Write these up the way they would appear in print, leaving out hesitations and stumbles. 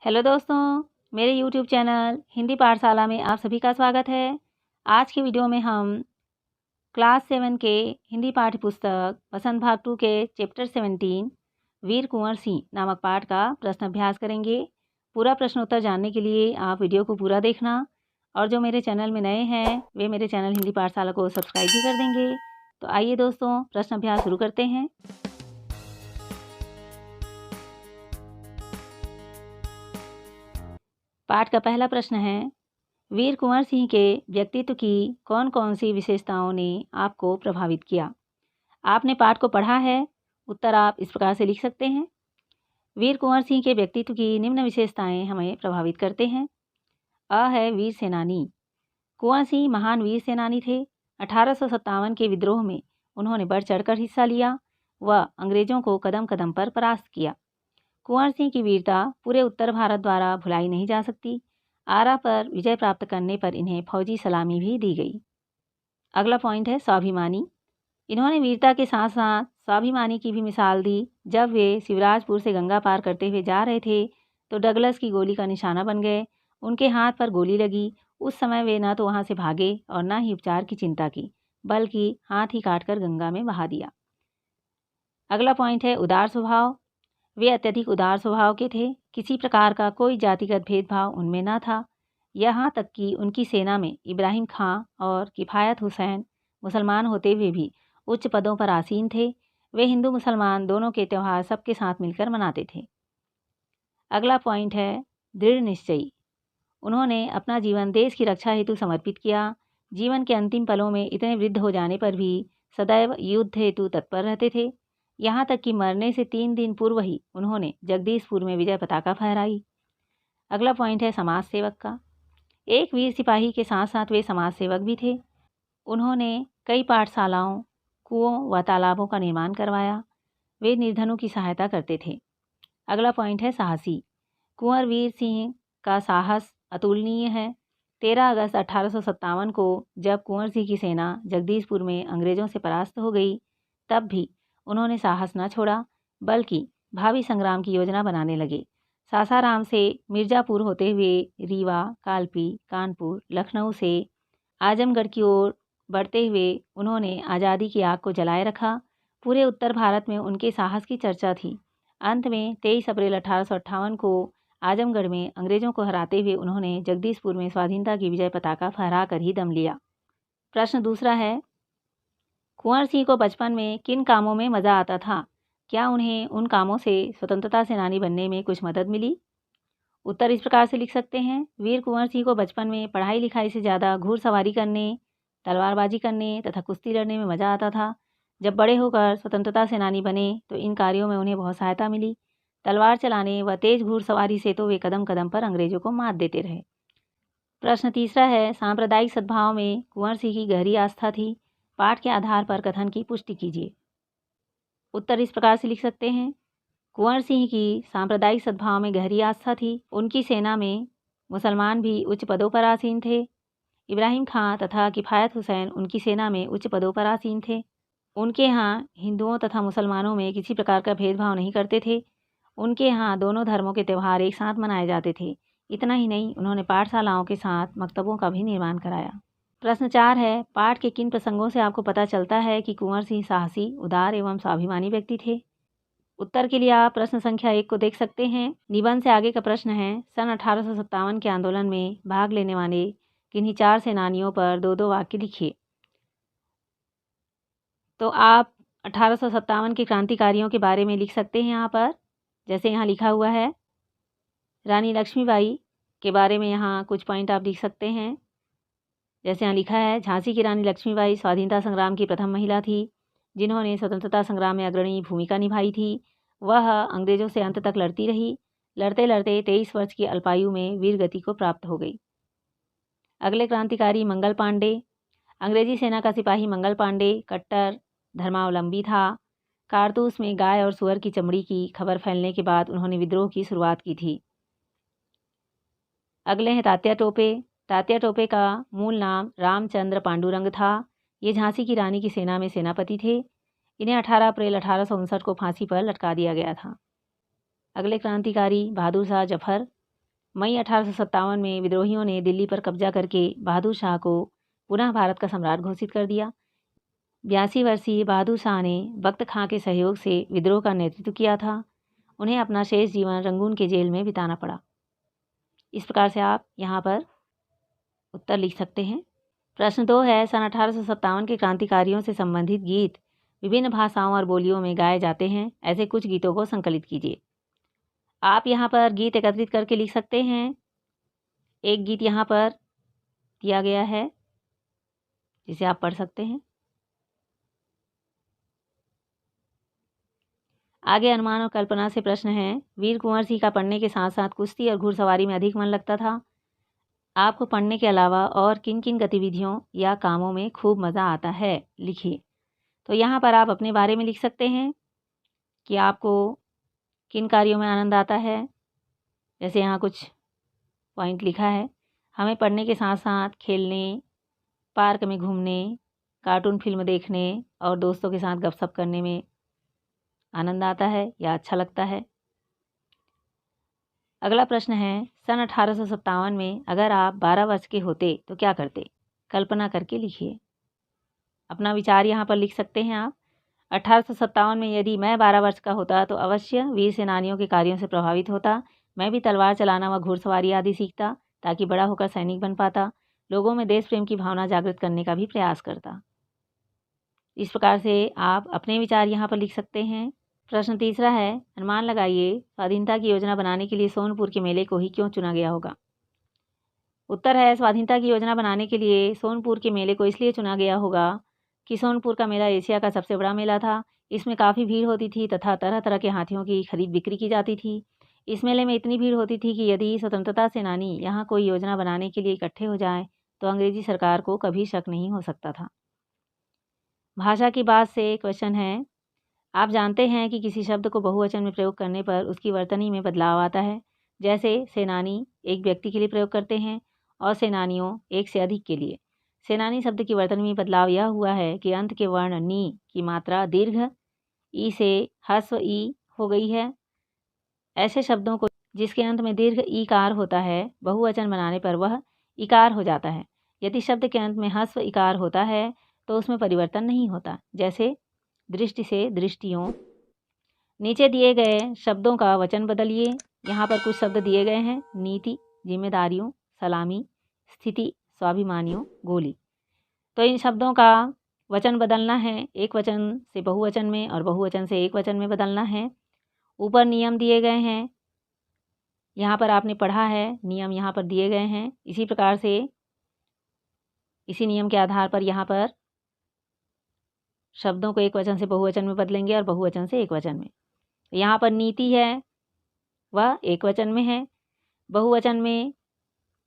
Hello दोस्तों, मेरे YouTube channel Hindi पाठशाला में आप सभी का स्वागत है। आज की वीडियो में हम क्लास 7 के हिंदी पाठ्य पुस्तक वसंत भाग 2 के चैप्टर 17 वीर कुंवर सिंह नामक पाठ का प्रश्न अभ्यास करेंगे। पूरा प्रश्न उत्तर जानने के लिए आप वीडियो को पूरा देखना और जो मेरे चैनल में नए हैं वे मेरे चैनल हिंदी पाठशाला को सब्सक्राइब भी कर देंगे। तो आइए दोस्तों, प्रश्न अभ्यास शुरू करते हैं। पाठ का पहला प्रश्न है, वीर कुंवर सिंह के व्यक्तित्व की कौन कौन सी विशेषताओं ने आपको प्रभावित किया? आपने पाठ को पढ़ा है। उत्तर आप इस प्रकार से लिख सकते हैं। वीर कुंवर सिंह के व्यक्तित्व की निम्न विशेषताएं हमें प्रभावित करते हैं। अ है वीर सेनानी। कुंवर सिंह महान वीर सेनानी थे। 1857 के विद्रोह में उन्होंने बढ़ चढ़कर हिस्सा लिया व अंग्रेजों को कदम कदम पर परास्त किया। कुंवर सिंह की वीरता पूरे उत्तर भारत द्वारा भुलाई नहीं जा सकती। आरा पर विजय प्राप्त करने पर इन्हें फौजी सलामी भी दी गई। अगला पॉइंट है स्वाभिमानी। इन्होंने वीरता के साथ साथ स्वाभिमानी की भी मिसाल दी। जब वे शिवराजपुर से गंगा पार करते हुए जा रहे थे तो डगलस की गोली का निशाना बन गए। उनके हाथ पर गोली लगी। उस समय वे न तो वहाँ से भागे और न ही उपचार की चिंता की, बल्कि हाथ ही काटकर गंगा में बहा दिया। अगला पॉइंट है उदार स्वभाव। वे अत्यधिक उदार स्वभाव के थे। किसी प्रकार का कोई जातिगत भेदभाव उनमें न था। यहाँ तक कि उनकी सेना में इब्राहिम खां और किफ़ायत हुसैन मुसलमान होते हुए भी उच्च पदों पर आसीन थे। वे हिंदू मुसलमान दोनों के त्यौहार सबके साथ मिलकर मनाते थे। अगला पॉइंट है दृढ़ निश्चयी। उन्होंने अपना जीवन देश की रक्षा हेतु समर्पित किया। जीवन के अंतिम पलों में इतने वृद्ध हो जाने पर भी सदैव युद्ध हेतु तत्पर रहते थे। यहाँ तक कि मरने से 3 दिन पूर्व ही उन्होंने जगदीशपुर में विजय पताका फहराई। अगला पॉइंट है समाज सेवक का। एक वीर सिपाही के साथ साथ वे समाज सेवक भी थे। उन्होंने कई पाठशालाओं, कुओं व तालाबों का निर्माण करवाया। वे निर्धनों की सहायता करते थे। अगला पॉइंट है साहसी। कुंवर वीर सिंह का साहस अतुलनीय है। 13 अगस्त 1857 को जब कुंवर सिंह की सेना जगदीशपुर में अंग्रेजों से परास्त हो गई, तब भी उन्होंने साहस न छोड़ा, बल्कि भावी संग्राम की योजना बनाने लगे। सासाराम से मिर्ज़ापुर होते हुए रीवा, कालपी, कानपुर, लखनऊ से आजमगढ़ की ओर बढ़ते हुए उन्होंने आज़ादी की आग को जलाए रखा। पूरे उत्तर भारत में उनके साहस की चर्चा थी। अंत में 23 अप्रैल 1858 को आजमगढ़ में अंग्रेजों को हराते हुए उन्होंने जगदीशपुर में स्वाधीनता की विजय पताका फहरा कर ही दम लिया। प्रश्न दूसरा है, कुंवर सिंह को बचपन में किन कामों में मज़ा आता था? क्या उन्हें उन कामों से स्वतंत्रता सेनानी बनने में कुछ मदद मिली? उत्तर इस प्रकार से लिख सकते हैं। वीर कुंवर सिंह को बचपन में पढ़ाई लिखाई से ज़्यादा घुड़सवारी करने, तलवारबाजी करने तथा कुश्ती लड़ने में मज़ा आता था। जब बड़े होकर स्वतंत्रता सेनानी बने तो इन कार्यों में उन्हें बहुत सहायता मिली। तलवार चलाने व तेज घुड़सवारी से तो वे कदम कदम पर अंग्रेजों को मात देते रहे। प्रश्न तीसरा है, सांप्रदायिक सद्भाव में कुंवर सिंह की गहरी आस्था थी। पाठ के आधार पर कथन की पुष्टि कीजिए। उत्तर इस प्रकार से लिख सकते हैं। कुंवर सिंह की सांप्रदायिक सद्भाव में गहरी आस्था थी। उनकी सेना में मुसलमान भी उच्च पदों पर आसीन थे। इब्राहिम खां तथा किफ़ायत हुसैन उनकी सेना में उच्च पदों पर आसीन थे। उनके यहाँ हिंदुओं तथा मुसलमानों में किसी प्रकार का भेदभाव नहीं करते थे। उनके यहाँ दोनों धर्मों के त्यौहार एक साथ मनाए जाते थे। इतना ही नहीं, उन्होंने पाठशालाओं के साथ मकतबों का भी निर्माण कराया। प्रश्न 4 है, पाठ के किन प्रसंगों से आपको पता चलता है कि कुंवर सिंह साहसी, उदार एवं स्वाभिमानी व्यक्ति थे? उत्तर के लिए आप प्रश्न संख्या 1 को देख सकते हैं। निबंध से आगे का प्रश्न है, सन 1857 के आंदोलन में भाग लेने वाले किन्हीं 4 सेनानियों पर 2-2 वाक्य लिखिए। तो आप 1857 के क्रांतिकारियों के बारे में लिख सकते हैं यहाँ पर। जैसे यहाँ लिखा हुआ है, रानी लक्ष्मीबाई के बारे में यहाँ कुछ पॉइंट आप लिख सकते हैं। जैसे यहाँ लिखा है, झांसी की रानी लक्ष्मीबाई स्वाधीनता संग्राम की प्रथम महिला थी जिन्होंने स्वतंत्रता संग्राम में अग्रणी भूमिका निभाई थी। वह अंग्रेजों से अंत तक लड़ती रही। लड़ते लड़ते 23 वर्ष की अल्पायु में वीर गति को प्राप्त हो गई। अगले क्रांतिकारी मंगल पांडे। अंग्रेजी सेना का सिपाही मंगल पांडे कट्टर धर्मावलंबी था। कारतूस में गाय और सुअर की चमड़ी की खबर फैलने के बाद उन्होंने विद्रोह की शुरुआत की थी। अगले हैं तात्या टोपे। तात्या टोपे का मूल नाम रामचंद्र पांडुरंग था। ये झांसी की रानी की सेना में सेनापति थे। इन्हें 18 अप्रैल 1859 को फांसी पर लटका दिया गया था। अगले क्रांतिकारी बहादुर शाह जफर। मई 1857 में विद्रोहियों ने दिल्ली पर कब्जा करके बहादुर शाह को पुनः भारत का सम्राट घोषित कर दिया। 82 वर्षीय बहादुर शाह ने बख्त खां के सहयोग से विद्रोह का नेतृत्व किया था। उन्हें अपना शेष जीवन रंगून के जेल में बिताना पड़ा। इस प्रकार से आप यहाँ पर उत्तर लिख सकते हैं। प्रश्न 2 है, सन 1857 के क्रांतिकारियों से संबंधित गीत विभिन्न भाषाओं और बोलियों में गाए जाते हैं। ऐसे कुछ गीतों को संकलित कीजिए। आप यहाँ पर गीत एकत्रित करके लिख सकते हैं। एक गीत यहाँ पर दिया गया है जिसे आप पढ़ सकते हैं। आगे अनुमान और कल्पना से प्रश्न है। वीर कुंवर सिंह का पढ़ने के साथ साथ कुश्ती और घुड़सवारी में अधिक मन लगता था। आपको पढ़ने के अलावा और किन किन गतिविधियों या कामों में खूब मज़ा आता है, लिखिए। तो यहाँ पर आप अपने बारे में लिख सकते हैं कि आपको किन कार्यों में आनंद आता है। जैसे यहाँ कुछ पॉइंट लिखा है। हमें पढ़ने के साथ साथ खेलने, पार्क में घूमने, कार्टून फिल्म देखने और दोस्तों के साथ गपशप करने में आनंद आता है या अच्छा लगता है। अगला प्रश्न है, सन 1857 में अगर आप 12 वर्ष के होते तो क्या करते? कल्पना करके लिखिए। अपना विचार यहाँ पर लिख सकते हैं आप। 1857 में यदि मैं 12 वर्ष का होता तो अवश्य वीर सेनानियों के कार्यों से प्रभावित होता। मैं भी तलवार चलाना व घुड़सवारी आदि सीखता ताकि बड़ा होकर सैनिक बन पाता। लोगों में देश प्रेम की भावना जागृत करने का भी प्रयास करता। इस प्रकार से आप अपने विचार यहाँ पर लिख सकते हैं। प्रश्न 3 है, अनुमान लगाइए स्वाधीनता की योजना बनाने के लिए सोनपुर के मेले को ही क्यों चुना गया होगा? उत्तर है, स्वाधीनता की योजना बनाने के लिए सोनपुर के मेले को इसलिए चुना गया होगा कि सोनपुर का मेला एशिया का सबसे बड़ा मेला था। इसमें काफ़ी भीड़ होती थी तथा तरह तरह के हाथियों की खरीद बिक्री की जाती थी। इस मेले में इतनी भीड़ होती थी कि यदि स्वतंत्रता सेनानी यहाँ कोई योजना बनाने के लिए इकट्ठे हो जाएं तो अंग्रेजी सरकार को कभी शक नहीं हो सकता था। भाषा की बात से क्वेश्चन है, आप जानते हैं कि किसी शब्द को बहुवचन में प्रयोग करने पर उसकी वर्तनी में बदलाव आता है। जैसे सेनानी एक व्यक्ति के लिए प्रयोग करते हैं और सेनानियों एक से अधिक के लिए। सेनानी शब्द की वर्तनी में बदलाव यह हुआ है कि अंत के वर्ण नी की मात्रा दीर्घ ई से ह्रस्व ई हो गई है। ऐसे शब्दों को जिसके अंत में दीर्घ ईकार होता है बहुवचन बनाने पर वह इकार हो जाता है। यदि शब्द के अंत में ह्रस्व इकार होता है तो उसमें परिवर्तन नहीं होता। जैसे दृष्टि से दृष्टियों। नीचे दिए गए शब्दों का वचन बदलिए। यहाँ पर कुछ शब्द दिए गए हैं, नीति, जिम्मेदारियों, सलामी, स्थिति, स्वाभिमानियों, गोली। तो इन शब्दों का वचन बदलना है, एक वचन से बहुवचन में और बहुवचन से एक वचन में बदलना है। ऊपर नियम दिए गए हैं, यहाँ पर आपने पढ़ा है, नियम यहाँ पर दिए गए हैं। इसी प्रकार से इसी नियम के आधार पर यहाँ पर शब्दों को एक वचन से बहुवचन में बदलेंगे और बहुवचन से एक वचन में। यहाँ पर नीति है वह एक वचन में है, बहुवचन में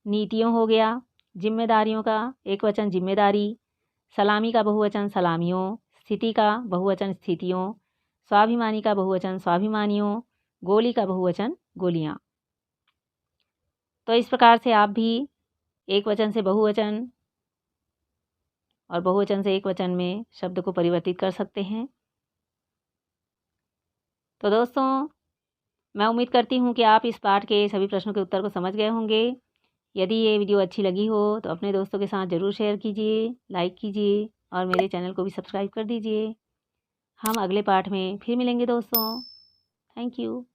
नीतियों हो गया। जिम्मेदारियों का एक वचन जिम्मेदारी, सलामी का बहुवचन सलामियों, स्थिति का बहुवचन स्थितियों, स्वाभिमानी का बहुवचन स्वाभिमानियों, गोली का बहुवचन गोलियाँ। तो इस प्रकार से आप भी एक वचन से बहुवचन और बहुवचन से एक वचन में शब्द को परिवर्तित कर सकते हैं। तो दोस्तों, मैं उम्मीद करती हूँ कि आप इस पाठ के सभी प्रश्नों के उत्तर को समझ गए होंगे। यदि ये वीडियो अच्छी लगी हो तो अपने दोस्तों के साथ ज़रूर शेयर कीजिए, लाइक कीजिए और मेरे चैनल को भी सब्सक्राइब कर दीजिए। हम अगले पाठ में फिर मिलेंगे दोस्तों। Thank you.